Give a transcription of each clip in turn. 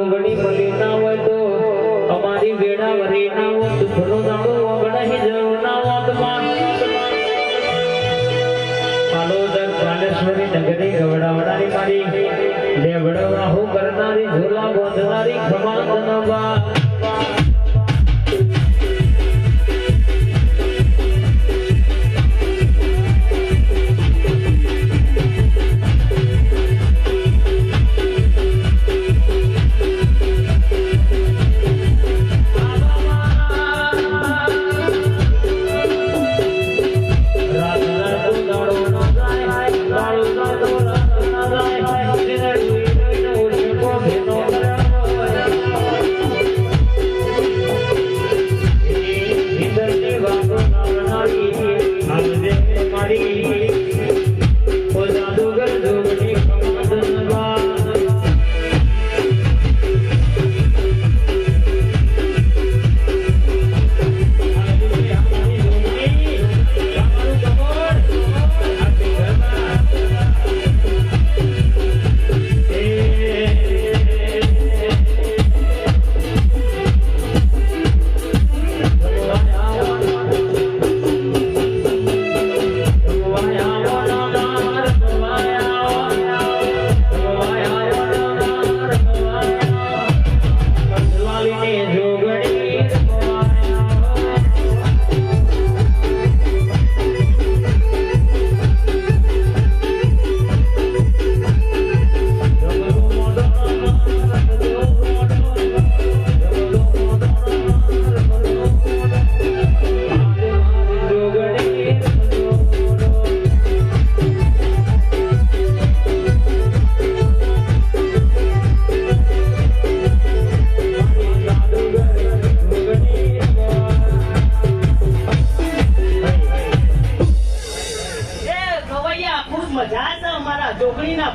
ઓગણી ભલી ના હોય તો અમારી વેડા વરી ના હોય તો ભલો દાડો ઓગણી જરૂર ના હોત પાલોદર કાલેશ્વરી નગરી ગવડાવડાની મારી લેવડવાહુ કરનારી ઝોલા બોંધનારી ખમાદનવા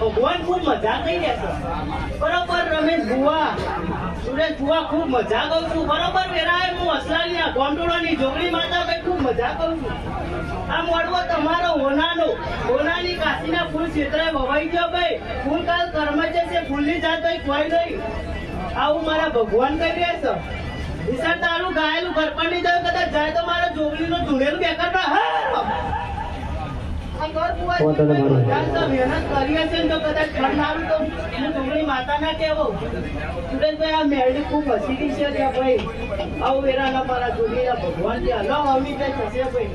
ભગવાન ખૂબ મજા કરી રહ્યા છે બરોબર રમેશ બુઆ સુરેશ બુઆ ખૂબ મજા કરું છું બરોબર વેરાય હું અસલાની આ ગોંડોળાની જોગણી માતા ભાઈ ખૂબ મજા કરું છું આ મોડવો તમારો હોનાની કાશીના ફૂલ ક્ષેત્રે વવાઈ ગયો ભાઈ ફૂલ કાલ કર્મ છે ફૂલની જાત ભાઈ કોઈ નહીં આવું મારા ભગવાન કહી રહ્યા છે વિશાળ તારું ગાયેલું ઘરપણ નહીં જાય કદાચ જાય તો મારા જોગણીનો ધૂળેલું બેકાર ના હા મહેનત કરીએ છે તો કદાચ ખરનારું તો હું ડુંગળી માતા ના કેવો સુરેશભાઈ આ મેરડી ખૂબ હસી છે ત્યાં ભાઈ આવું વેરાના મારા જોગી ભગવાન છે હલો અમી થશે ભાઈ